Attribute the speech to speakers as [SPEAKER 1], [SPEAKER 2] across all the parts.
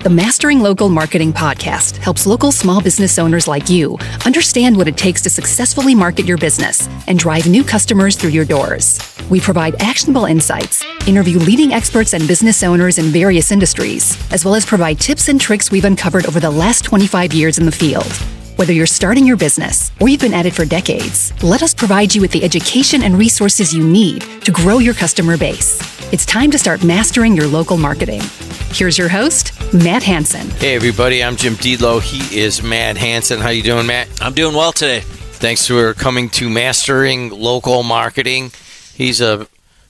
[SPEAKER 1] The Mastering Local Marketing podcast helps local small business owners like you understand what it takes to successfully market your business and drive new customers through your doors. We provide actionable insights, interview leading experts and business owners in various industries, as well as provide tips and tricks we've uncovered over the last 25 years in the field. Whether you're starting your business or you've been at it for decades, let us provide you with the education and resources you need to grow your customer base. It's time to start mastering your local marketing. Here's your host, Matt Hansen.
[SPEAKER 2] Hey everybody, I'm Jim Diedlow. He is Matt Hansen. How you doing, Matt?
[SPEAKER 3] I'm doing well today.
[SPEAKER 2] Thanks for coming to Mastering Local Marketing. He's a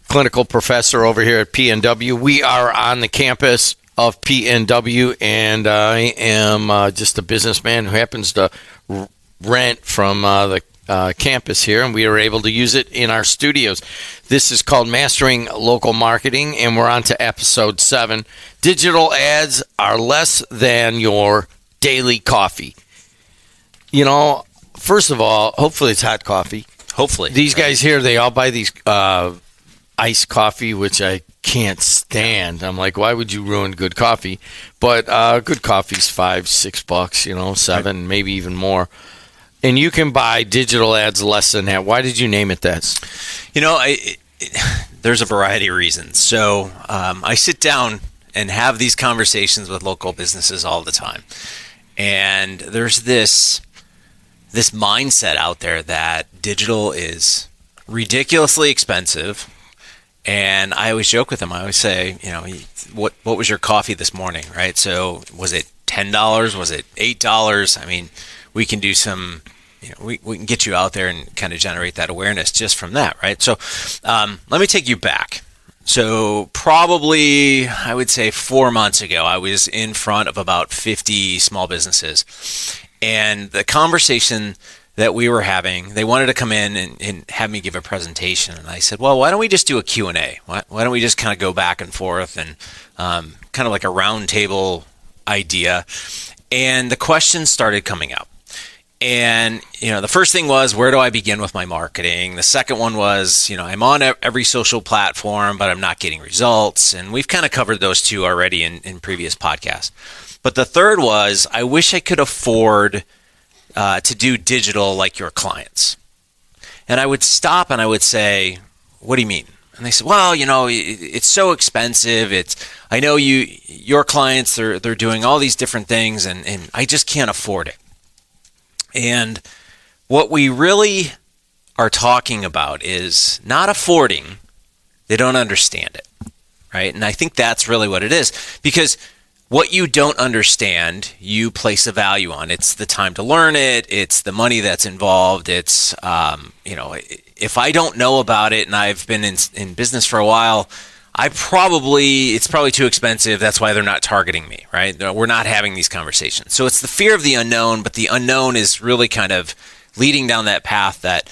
[SPEAKER 2] clinical professor over here at PNW. We are on the campus of PNW, and I am just a businessman who happens to rent from the campus here, and we are able to use it in our studios. This is called Mastering Local Marketing, and we're on to episode 7. Digital ads are less than your daily coffee. You know, first of all, hopefully it's hot coffee.
[SPEAKER 3] Hopefully.
[SPEAKER 2] These guys here, they all buy these iced coffee, which I can't stand. I'm like, why would you ruin good coffee? But good coffee's $5-6, you know, $7, maybe even more. And you can buy digital ads less than that. Why did you name it that?
[SPEAKER 3] You know, there's a variety of reasons. So I sit down and have these conversations with local businesses all the time. And there's this mindset out there that digital is ridiculously expensive. And I always joke with them. I always say, you know, what was your coffee this morning, right? So was it $10? Was it $8? I mean, we can do some, you know, we can get you out there and kind of generate that awareness just from that, right? So let me take you back. So probably, I would say 4 months ago, I was in front of about 50 small businesses. And the conversation that we were having, they wanted to come in and have me give a presentation. And I said, well, why don't we just do a Q&A? Why don't we just kind of go back and forth and kind of like a round table idea? And the questions started coming up. And, you know, the first thing was, where do I begin with my marketing? The second one was, you know, I'm on every social platform, but I'm not getting results. And we've kind of covered those two already in previous podcasts. But the third was, I wish I could afford to do digital like your clients. And I would stop and I would say, what do you mean? And they said, well, you know, it's so expensive. I know your clients, they're doing all these different things and I just can't afford it. And what we really are talking about is not affording. They don't understand it, right? And I think that's really what it is, because what you don't understand, you place a value on. It's the time to learn it. It's the money that's involved. It's, you know, if I don't know about it and I've been in business for a while, it's probably too expensive. That's why they're not targeting me, right? We're not having these conversations. So it's the fear of the unknown, but the unknown is really kind of leading down that path that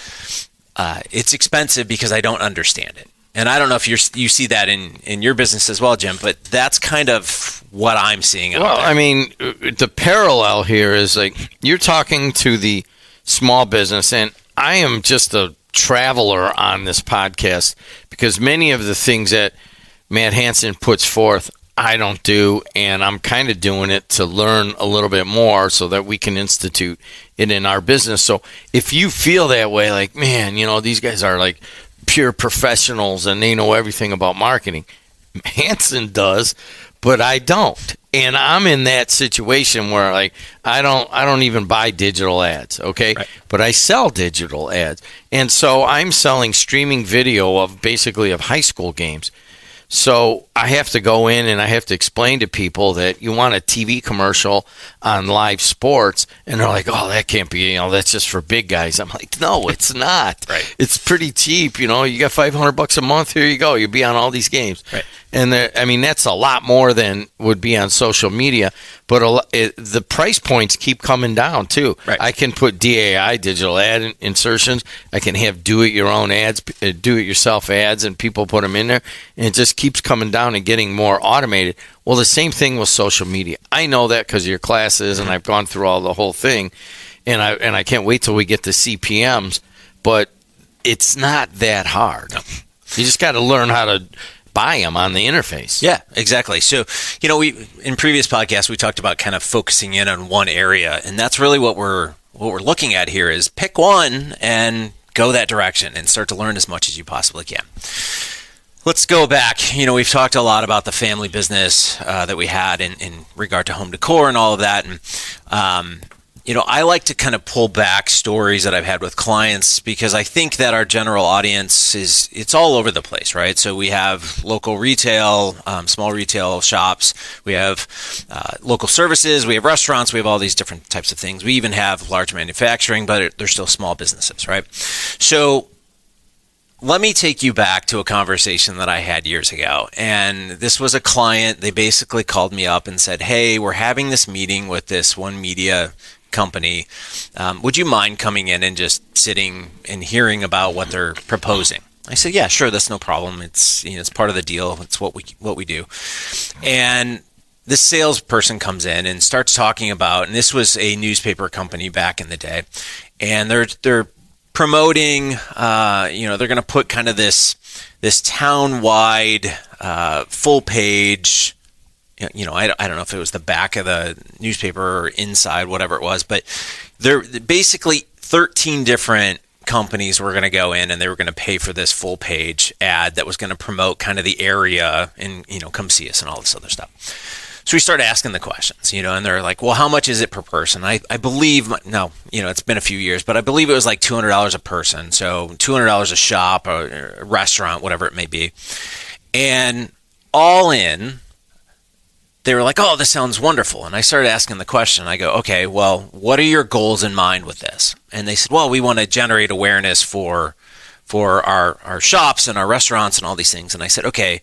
[SPEAKER 3] it's expensive because I don't understand it. And I don't know if you see that in your business as well, Jim, but that's kind of what I'm seeing out there.
[SPEAKER 2] Well, I mean, the parallel here is like you're talking to the small business, and I am just a traveler on this podcast because many of the things that Matt Hansen puts forth, I don't do, and I'm kind of doing it to learn a little bit more so that we can institute it in our business. So if you feel that way, like, man, you know, these guys are like pure professionals and they know everything about marketing. Hansen does, but I don't. And I'm in that situation where like I don't even buy digital ads, okay? Right. But I sell digital ads. And so I'm selling streaming video of high school games. So I have to go in and I have to explain to people that you want a TV commercial on live sports, and they're like, oh, that can't be, you know, that's just for big guys. I'm like, no, it's not. Right. It's pretty cheap. You know, you got $500 a month. Here you go. You'll be on all these games. Right. And I mean, that's a lot more than would be on social media. But the price points keep coming down, too. Right. I can put DAI, digital ad insertions. I can have do-it-your-own ads, do-it-yourself ads, and people put them in there. And it just keeps coming down and getting more automated. Well, the same thing with social media. I know that because of your classes, and I've gone through the whole thing. And I can't wait till we get to CPMs. But it's not that hard. No. You just got to learn how to buy them on the interface.
[SPEAKER 3] Yeah, exactly. So, we in previous podcasts we talked about kind of focusing in on one area, and that's really what we're looking at here is pick one and go that direction and start to learn as much as you possibly can. Let's go back. We've talked a lot about the family business that we had in regard to home decor and all of that, and I like to kind of pull back stories that I've had with clients because I think that our general audience it's all over the place, right? So we have local retail, small retail shops, we have local services, we have restaurants, we have all these different types of things. We even have large manufacturing, but they're still small businesses, right? So let me take you back to a conversation that I had years ago. And this was a client. They basically called me up and said, hey, we're having this meeting with this one media company. Would you mind coming in and just sitting and hearing about what they're proposing? I said, yeah, sure. That's no problem. It's, it's part of the deal. It's what we do. And this salesperson comes in and starts talking about, and this was a newspaper company back in the day, and they're promoting, they're going to put kind of this town-wide full page, I don't know if it was the back of the newspaper or inside, whatever it was, but they're basically 13 different companies were going to go in and they were going to pay for this full page ad that was going to promote kind of the area and, come see us and all this other stuff. So we started asking the questions, and they're like, well, how much is it per person? I believe, it's been a few years, but I believe it was like $200 a person. So $200 a shop or a restaurant, whatever it may be. And all in, they were like, oh, this sounds wonderful. And I started asking the question. I go, okay, well, what are your goals in mind with this? And they said, well, we want to generate awareness for our shops and our restaurants and all these things. And I said, okay,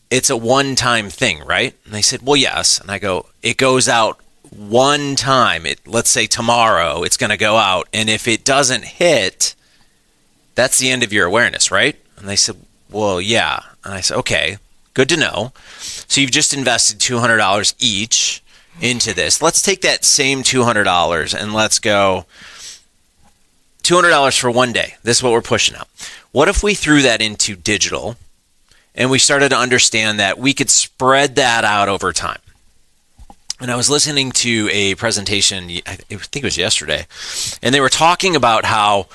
[SPEAKER 3] it's a one-time thing, right? And they said, well, yes. And I go, it goes out one time. Let's say tomorrow it's going to go out. And if it doesn't hit, that's the end of your awareness, right? And they said, well, yeah. And I said, okay, good to know. So you've just invested $200 each into this. Let's take that same $200 and let's go $200 for one day. This is what we're pushing out. What if we threw that into digital? And we started to understand that we could spread that out over time. And I was listening to a presentation, I think it was yesterday, and they were talking about how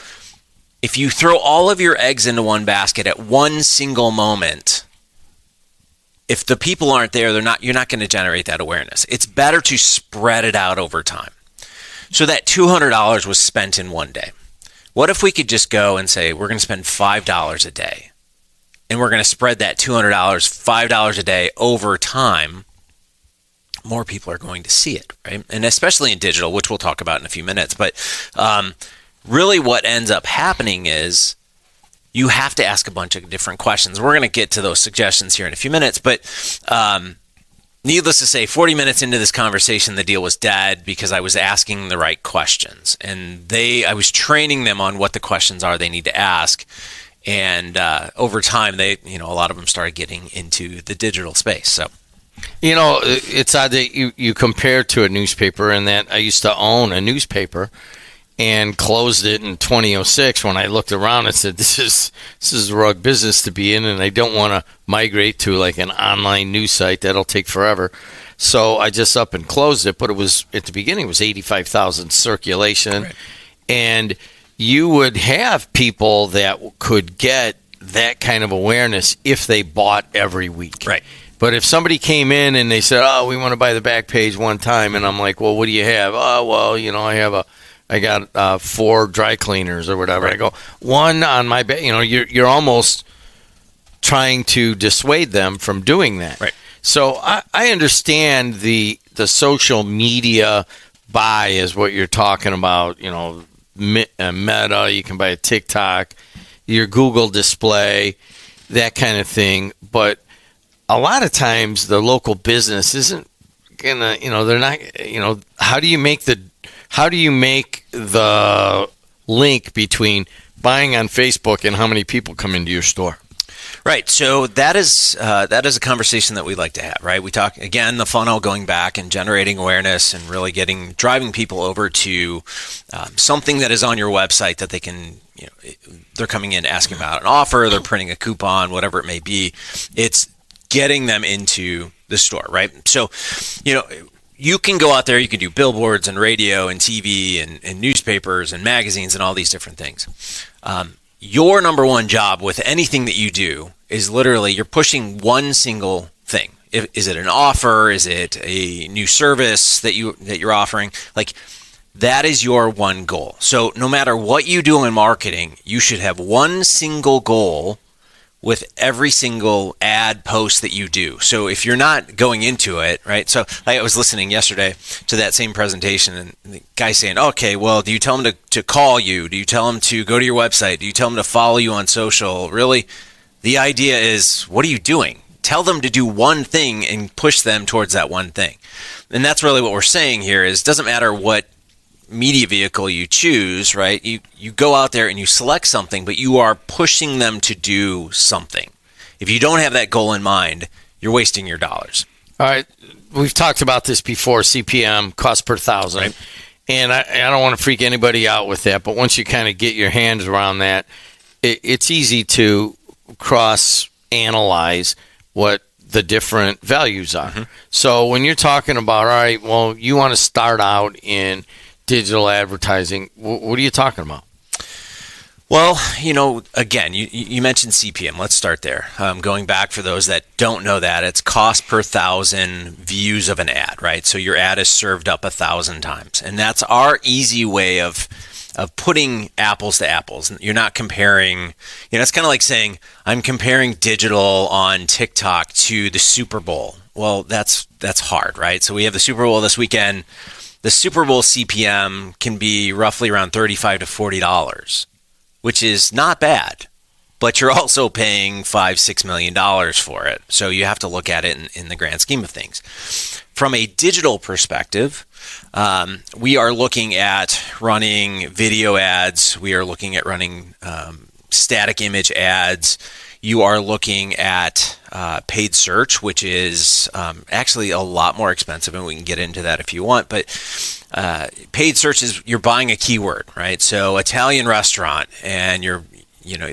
[SPEAKER 3] if you throw all of your eggs into one basket at one single moment, if the people aren't there, you're not going to generate that awareness. It's better to spread it out over time. So that $200 was spent in one day. What if we could just go and say, we're going to spend $5 a day? And we're going to spread that $200, $5 a day over time. More people are going to see it, right? And especially in digital, which we'll talk about in a few minutes. But really what ends up happening is you have to ask a bunch of different questions. We're going to get to those suggestions here in a few minutes. But needless to say, 40 minutes into this conversation, the deal was dead because I was asking the right questions. And I was training them on what the questions are they need to ask. And over time, a lot of them started getting into the digital space. So,
[SPEAKER 2] it's odd that you compare to a newspaper, and that I used to own a newspaper and closed it in 2006. When I looked around and said, "This is the wrong business to be in," and I don't want to migrate to like an online news site. That'll take forever. So I just up and closed it. But it was at the beginning, it was 85,000 circulation, right. And you would have people that could get that kind of awareness if they bought every week.
[SPEAKER 3] Right.
[SPEAKER 2] But if somebody came in and they said, oh, we want to buy the back page one time, and I'm like, well, what do you have? Oh, well, I got 4 dry cleaners or whatever. Right. I go, one on my back. You're almost trying to dissuade them from doing that.
[SPEAKER 3] Right.
[SPEAKER 2] So I understand the social media buy is what you're talking about, Meta, you can buy a TikTok, your Google display, that kind of thing. But a lot of times the local business isn't gonna, they're not, how do you make the link between buying on Facebook and how many people come into your store?
[SPEAKER 3] Right. So that is a conversation that we like to have, right? We talk, again, the funnel, going back and generating awareness and really driving people over to something that is on your website that they can, they're coming in asking about an offer, they're printing a coupon, whatever it may be. It's getting them into the store, right? So, you can go out there, you can do billboards and radio and TV and newspapers and magazines and all these different things. Your number one job with anything that you do is literally you're pushing one single thing. Is it an offer? Is it a new service that you're offering? Like, that is your one goal. So no matter what you do in marketing, you should have one single goal with every single ad post that you do. So if you're not going into it, right? So I was listening yesterday to that same presentation, and the guy saying, okay, well, do you tell them to call you? Do you tell them to go to your website? Do you tell them to follow you on social? Really, the idea is, what are you doing? Tell them to do one thing and push them towards that one thing. And that's really what we're saying here is, it doesn't matter what media vehicle you choose, right? You go out there and you select something, but you are pushing them to do something. If you don't have that goal in mind, you're wasting your dollars.
[SPEAKER 2] All right. We've talked about this before, CPM, cost per thousand. Right. And I don't want to freak anybody out with that, but once you kind of get your hands around that, it's easy to cross-analyze what the different values are. Mm-hmm. So when you're talking about, all right, well, you want to start out in digital advertising, what are you talking about?
[SPEAKER 3] Well, again, you mentioned CPM. Let's start there. Going back for those that don't know that, it's cost per 1,000 views of an ad, right? So your ad is served up 1,000 times. And that's our easy way of putting apples to apples. You're not comparing, it's kind of like saying, I'm comparing digital on TikTok to the Super Bowl. Well, that's hard, right? So we have the Super Bowl this weekend. The Super Bowl CPM can be roughly around $35 to $40, which is not bad, but you're also paying $5-6 million for it. So you have to look at it in the grand scheme of things. From a digital perspective, we are looking at running video ads. We are looking at running static image ads. You are looking at paid search, which is actually a lot more expensive, and we can get into that if you want. But paid search is you're buying a keyword, right? So Italian restaurant, and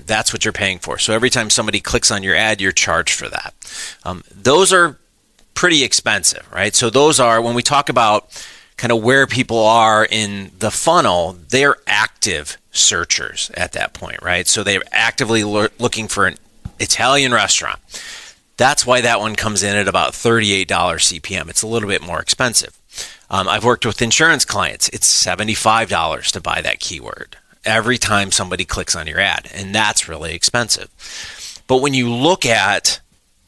[SPEAKER 3] that's what you're paying for. So every time somebody clicks on your ad, you're charged for that. Those are pretty expensive, right? So those are, when we talk about kind of where people are in the funnel, they're active searchers at that point, right? So they're actively looking for an Italian restaurant. That's why that one comes in at about $38 CPM. It's a little bit more expensive. I've worked with insurance clients. It's $75 to buy that keyword every time somebody clicks on your ad, and that's really expensive. But when you look at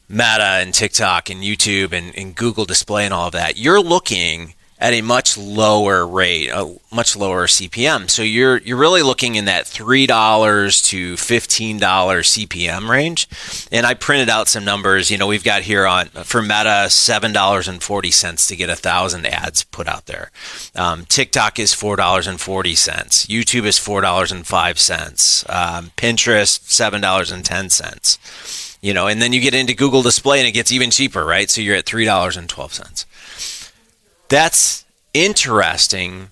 [SPEAKER 3] Meta and TikTok and YouTube and Google Display and all of that, you're looking at a much lower rate, a much lower CPM. So you're really looking in that $3 to $15 CPM range. And I printed out some numbers. We've got here for Meta, $7.40 to get 1,000 ads put out there. TikTok is $4.40. YouTube is $4.05. Pinterest, $7.10. And then you get into Google Display and it gets even cheaper, right? So you're at $3.12. That's interesting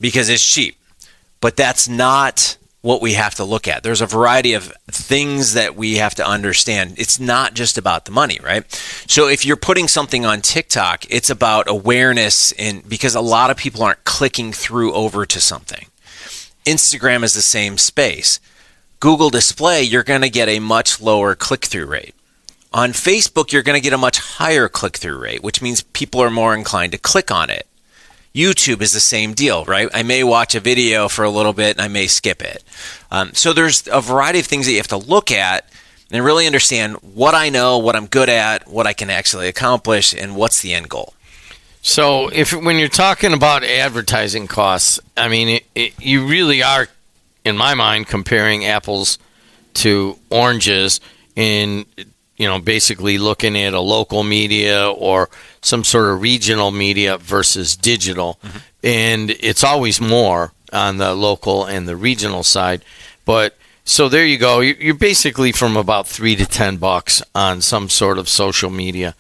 [SPEAKER 3] because it's cheap, but that's not what we have to look at. There's a variety of things that we have to understand. It's not just about the money, right? So if you're putting something on TikTok, it's about awareness, because a lot of people aren't clicking through over to something. Instagram is the same space. Google Display, you're going to get a much lower click-through rate. On Facebook, you're going to get a much higher click-through rate, which means people are more inclined to click on it. YouTube is the same deal, right? I may watch a video for a little bit and I may skip it. So there's a variety of things that you have to look at and really understand what I know, what I'm good at, what I can actually accomplish, and what's the end goal.
[SPEAKER 2] So when you're talking about advertising costs, I mean, you really are, in my mind, comparing apples to oranges in basically looking at a local media or some sort of regional media versus digital. Mm-hmm. And it's always more on the local and the regional side. But so there you go. You're basically from about $3 to $10 on some sort of social media.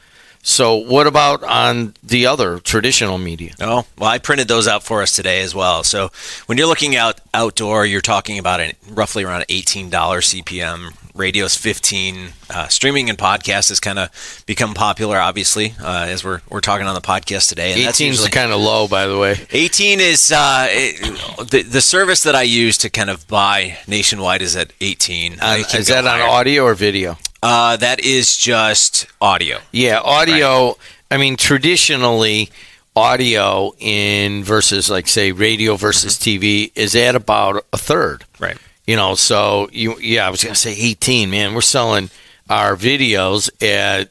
[SPEAKER 2] So what about on the other traditional media?
[SPEAKER 3] Oh, well, I printed those out for us today as well. So when you're looking outdoor, you're talking about roughly around $18 CPM. Radio's 15. Streaming and podcast has kind of become popular, obviously, as we're talking on the podcast today. And
[SPEAKER 2] 18 is kind of low, by the way.
[SPEAKER 3] 18 is the service that I use to kind of buy nationwide is at 18.
[SPEAKER 2] Is that on audio or video?
[SPEAKER 3] That is just audio.
[SPEAKER 2] Yeah, audio.
[SPEAKER 3] Right.
[SPEAKER 2] I mean, traditionally, audio in versus, like, say, radio versus TV is at about a third.
[SPEAKER 3] Right.
[SPEAKER 2] So I was going to say 18, man. We're selling our videos at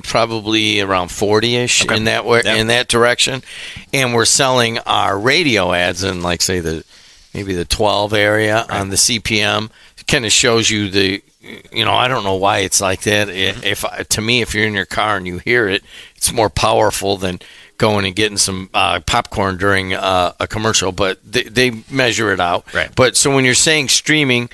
[SPEAKER 2] probably around 40-ish in that way, in that direction. And we're selling our radio ads in, like, say, maybe the 12 area on the CPM. It kind of shows you I don't know why it's like that. To me, if you're in your car and you hear it, it's more powerful than going and getting some popcorn during a commercial, but they measure it out.
[SPEAKER 3] Right.
[SPEAKER 2] But so when you're saying streaming,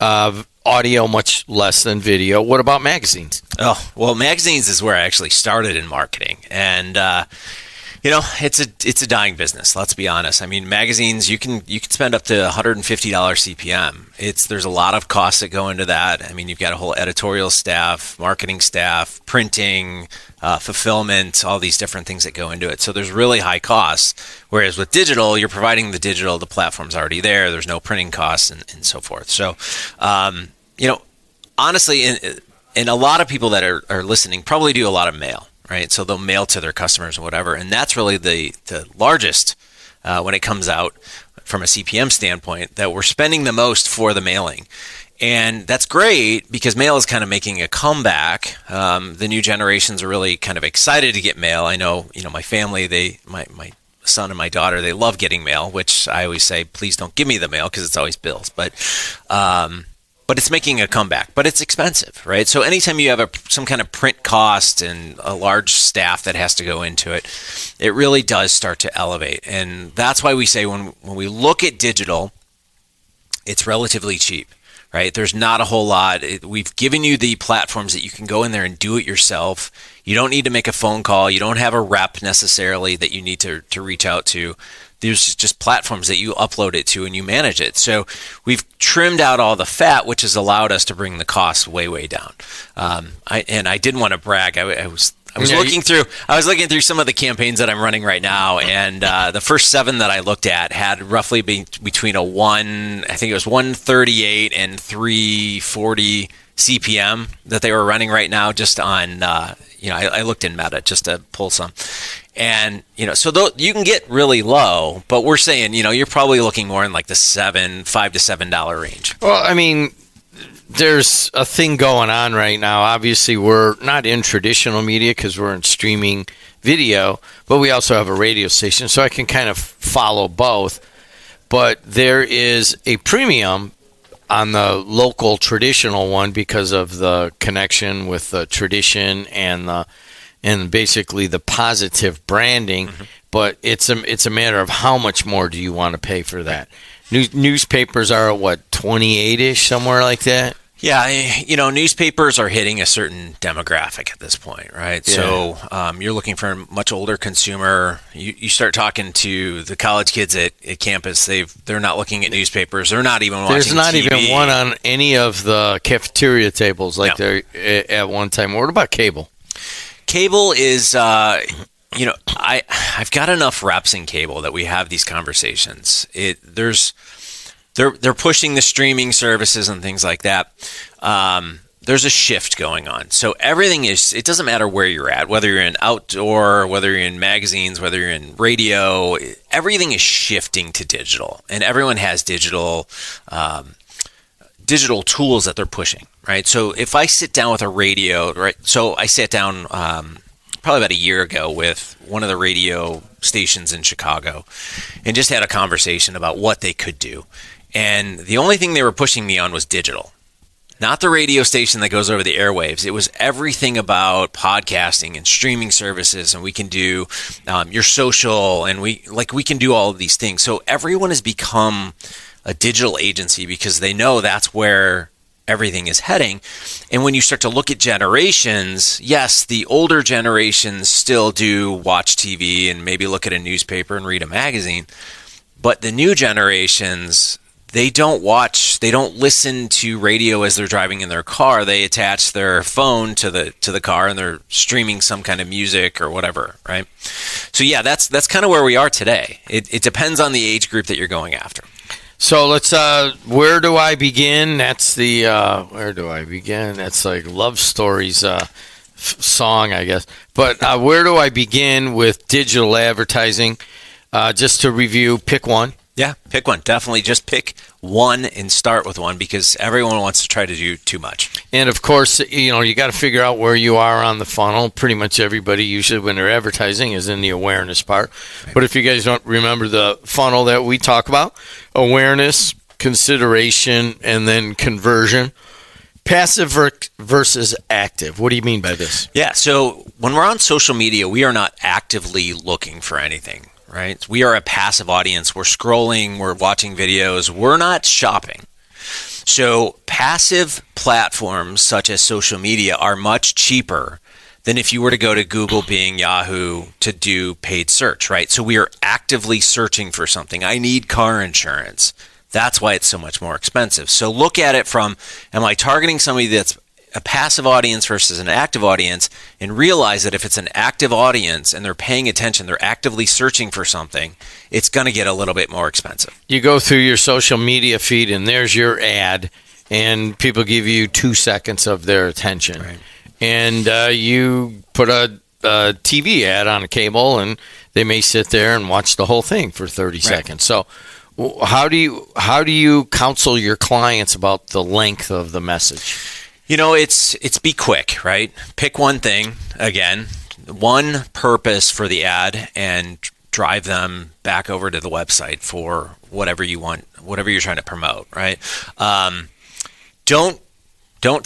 [SPEAKER 2] audio much less than video, what about magazines?
[SPEAKER 3] Oh, well, magazines is where I actually started in marketing. And, it's a dying business. Let's be honest. I mean, magazines, you can spend up to $150 CPM. There's a lot of costs that go into that. I mean, you've got a whole editorial staff, marketing staff, printing, fulfillment, all these different things that go into it. So there's really high costs. Whereas with digital, you're providing the digital, the platform's already there. There's no printing costs and so forth. So, honestly, and a lot of people that are listening probably do a lot of mail. Right, so they'll mail to their customers or whatever, and that's really the largest when it comes out from a CPM standpoint, that we're spending the most for the mailing. And that's great because mail is kind of making a comeback. The new generations are really kind of excited to get mail. I know, my family, my son and my daughter, they love getting mail, which I always say, please don't give me the mail because it's always bills. But it's making a comeback, but it's expensive, right? So anytime you have some kind of print cost and a large staff that has to go into it, it really does start to elevate. And that's why we say when we look at digital, it's relatively cheap, right? There's not a whole lot. We've given you the platforms that you can go in there and do it yourself. You don't need to make a phone call. You don't have a rep necessarily that you need to reach out to. There's just platforms that you upload it to and you manage it. So we've trimmed out all the fat, which has allowed us to bring the cost way, way down. I didn't want to brag. I was looking through some of the campaigns that I'm running right now, and the first 7 that I looked at had roughly between I think it was 138 and 340 CPM that they were running right now, just on I looked in Meta just to pull some. And, so you can get really low, but we're saying, you're probably looking more in like the $5 to $7 range.
[SPEAKER 2] Well, I mean, there's a thing going on right now. Obviously, we're not in traditional media because we're in streaming video, but we also have a radio station, so I can kind of follow both. But there is a premium on the local traditional one because of the connection with the tradition and basically the positive branding, but it's a matter of how much more do you want to pay for that. Newspapers are at what, 28-ish, somewhere like that?
[SPEAKER 3] Yeah, newspapers are hitting a certain demographic at this point, right? Yeah. So you're looking for a much older consumer. You start talking to the college kids at campus, they're not looking at newspapers. They're not even watching
[SPEAKER 2] There's not
[SPEAKER 3] TV.
[SPEAKER 2] Even one on any of the cafeteria tables like there at one time. What about cable?
[SPEAKER 3] Cable is, I've got enough reps in cable that we have these conversations. They're pushing the streaming services and things like that. There's a shift going on. So it doesn't matter where you're at, whether you're in outdoor, whether you're in magazines, whether you're in radio, everything is shifting to digital, and everyone has digital tools that they're pushing, right? So if I sit down with a radio, right? So I sat down probably about a year ago with one of the radio stations in Chicago and just had a conversation about what they could do. And the only thing they were pushing me on was digital, not the radio station that goes over the airwaves. It was everything about podcasting and streaming services, and we can do your social, and we can do all of these things. So everyone has become a digital agency because they know that's where everything is heading. And when you start to look at generations, yes, the older generations still do watch TV and maybe look at a newspaper and read a magazine. But the new generations, they don't listen to radio as they're driving in their car. They attach their phone to the car and they're streaming some kind of music or whatever, right? So yeah, that's kind of where we are today. It depends on the age group that you're going after.
[SPEAKER 2] So let's, where do I begin? That's the, where do I begin? That's like Love Stories song, I guess. But where do I begin with digital advertising? Just to review, pick one.
[SPEAKER 3] Yeah, pick one. Definitely just pick one and start with one because everyone wants to try to do too much.
[SPEAKER 2] And of course, you got to figure out where you are on the funnel. Pretty much everybody usually when they're advertising is in the awareness part. Right. But if you guys don't remember the funnel that we talk about, awareness, consideration, and then conversion. Passive versus active. What do you mean by this?
[SPEAKER 3] Yeah, so when we're on social media, we are not actively looking for anything. Right? We are a passive audience. We're scrolling, we're watching videos, we're not shopping. So passive platforms such as social media are much cheaper than if you were to go to Google, Bing, Yahoo to do paid search, right? So we are actively searching for something. I need car insurance. That's why it's so much more expensive. So look at it from, am I targeting somebody that's a passive audience versus an active audience, and realize that if it's an active audience and they're paying attention, they're actively searching for something, it's going to get a little bit more expensive.
[SPEAKER 2] You go through your social media feed and there's your ad and people give you 2 seconds of their attention.
[SPEAKER 3] Right.
[SPEAKER 2] And you put a TV ad on a cable and they may sit there and watch the whole thing for 30 seconds. So how do you counsel your clients about the length of the message?
[SPEAKER 3] It's be quick, right? Pick one thing, again, one purpose for the ad, and drive them back over to the website for whatever you want, whatever you're trying to promote, right? Don't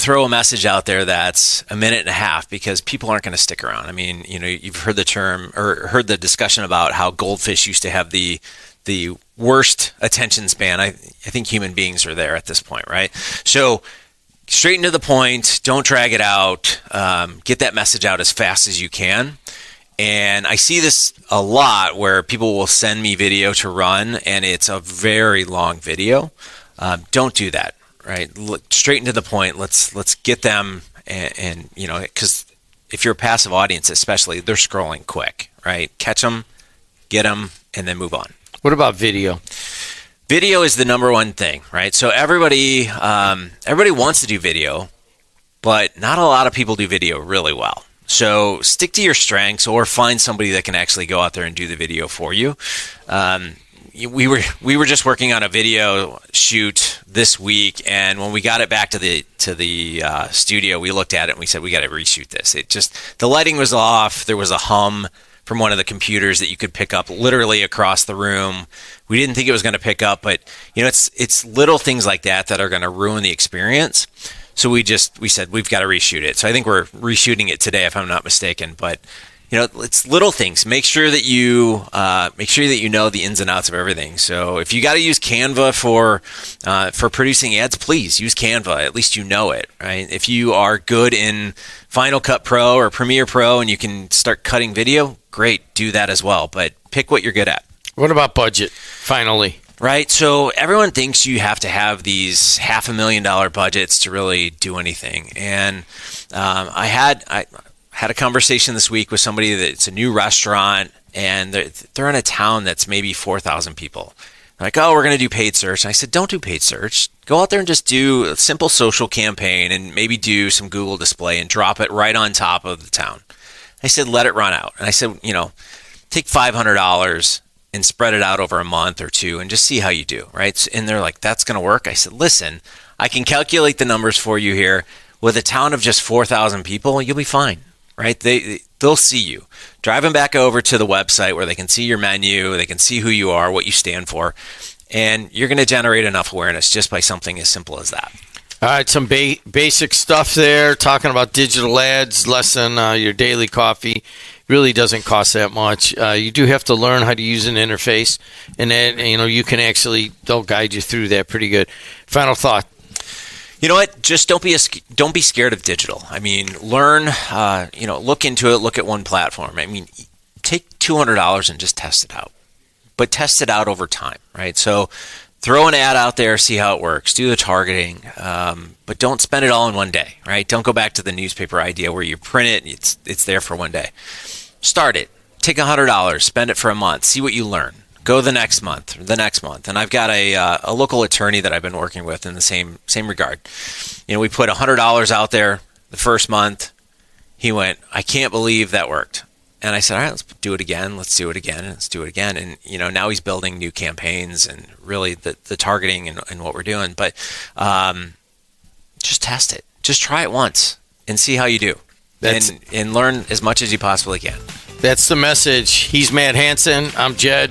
[SPEAKER 3] throw a message out there that's a minute and a half because people aren't going to stick around. I mean, you've heard the term or heard the discussion about how goldfish used to have the worst attention span. I think human beings are there at this point, right? So straight into the point, don't drag it out, get that message out as fast as you can. And I see this a lot where people will send me video to run and it's a very long video. Don't do that, right? Look straight into the point. Let's get them and because if you're a passive audience especially, they're scrolling quick, right? Catch them, get them, and then move on.
[SPEAKER 2] What about video?
[SPEAKER 3] Video is the number one thing, right? So everybody wants to do video, but not a lot of people do video really well. So stick to your strengths or find somebody that can actually go out there and do the video for you. We were just working on a video shoot this week, and when we got it back to the studio, we looked at it and we said we got to reshoot this. The lighting was off. There was a hum from one of the computers that you could pick up literally across the room. We didn't think it was going to pick up, but it's little things like that are going to ruin the experience. So we said we've got to reshoot it. So I think we're reshooting it today, if I'm not mistaken. But it's little things. Make sure that you know the ins and outs of everything. So if you got to use Canva for producing ads, please use Canva. At least you know it, right? If you are good in Final Cut Pro or Premiere Pro and you can start cutting video, great, do that as well. But pick what you're good at.
[SPEAKER 2] What about budget, finally?
[SPEAKER 3] Right, so everyone thinks you have to have these $500,000 budgets to really do anything. And I had a conversation this week with somebody that's a new restaurant, and they're in a town that's maybe 4,000 people. They're like, oh, we're going to do paid search. And I said, don't do paid search. Go out there and just do a simple social campaign and maybe do some Google display and drop it right on top of the town. I said, let it run out. And I said, take $500 and spread it out over a month or two and just see how you do, right? And they're like, that's going to work? I said, listen, I can calculate the numbers for you here. With a town of just 4,000 people, you'll be fine, right? They'll see you. Drive them back over to the website where they can see your menu, they can see who you are, what you stand for, and you're going to generate enough awareness just by something as simple as that.
[SPEAKER 2] All right, some basic stuff there, talking about digital ads, less than your daily coffee. Really doesn't cost that much. You do have to learn how to use an interface, and then you can they'll guide you through that pretty good. Final thought.
[SPEAKER 3] You know what? Just don't be scared of digital. I mean, learn. Look into it. Look at one platform. I mean, take $200 and just test it out, but test it out over time, right? So, throw an ad out there, see how it works. Do the targeting, but don't spend it all in one day, right? Don't go back to the newspaper idea where you print it. It's there for one day. Start it. Take $100, spend it for a month. See what you learn. Go the next month. And I've got a local attorney that I've been working with in the same regard. We put $100 out there the first month. He went, I can't believe that worked. And I said, all right, let's do it again. Let's do it again. And let's do it again. And, now he's building new campaigns and really the targeting and what we're doing. But just test it. Just try it once and see how you do. And learn as much as you possibly can.
[SPEAKER 2] That's the message. He's Matt Hansen. I'm Jed.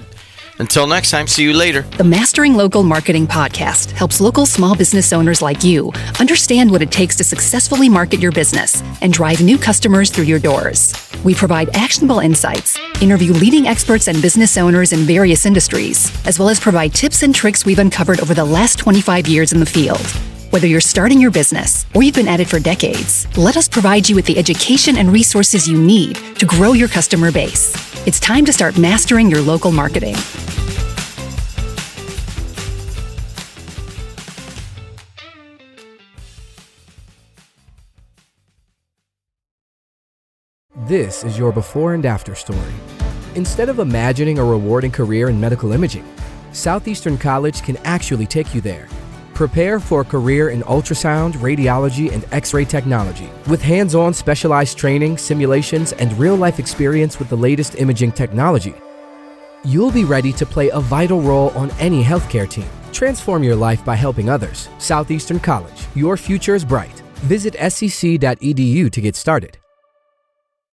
[SPEAKER 2] Until next time, see you later.
[SPEAKER 1] The Mastering Local Marketing podcast helps local small business owners like you understand what it takes to successfully market your business and drive new customers through your doors. We provide actionable insights, interview leading experts and business owners in various industries, as well as provide tips and tricks we've uncovered over the last 25 years in the field. Whether you're starting your business or you've been at it for decades, let us provide you with the education and resources you need to grow your customer base. It's time to start mastering your local marketing.
[SPEAKER 4] This is your before and after story. Instead of imagining a rewarding career in medical imaging, Southeastern College can actually take you there. Prepare for a career in ultrasound, radiology, and X-ray technology with hands-on specialized training, simulations, and real-life experience with the latest imaging technology. You'll be ready to play a vital role on any healthcare team. Transform your life by helping others. Southeastern College. Your future is bright. Visit scc.edu to get started.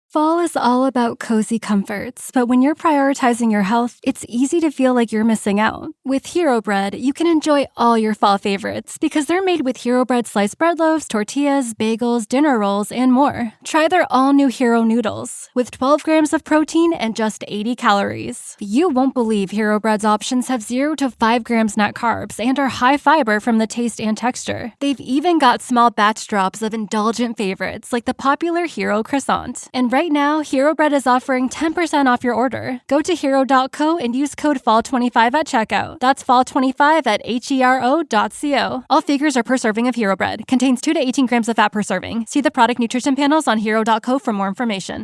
[SPEAKER 5] Fall is all about cozy comforts, but when you're prioritizing your health, it's easy to feel like you're missing out. With Hero Bread, you can enjoy all your fall favorites because they're made with Hero Bread sliced bread loaves, tortillas, bagels, dinner rolls, and more. Try their all-new Hero Noodles with 12 grams of protein and just 80 calories. You won't believe Hero Bread's options have 0 to 5 grams net carbs and are high fiber from the taste and texture. They've even got small batch drops of indulgent favorites like the popular Hero Croissant. And right now, Hero Bread is offering 10% off your order. Go to hero.co and use code FALL25 at checkout. That's FALL25 at hero.co. All figures are per serving of Hero Bread. Contains 2 to 18 grams of fat per serving. See the product nutrition panels on hero.co for more information.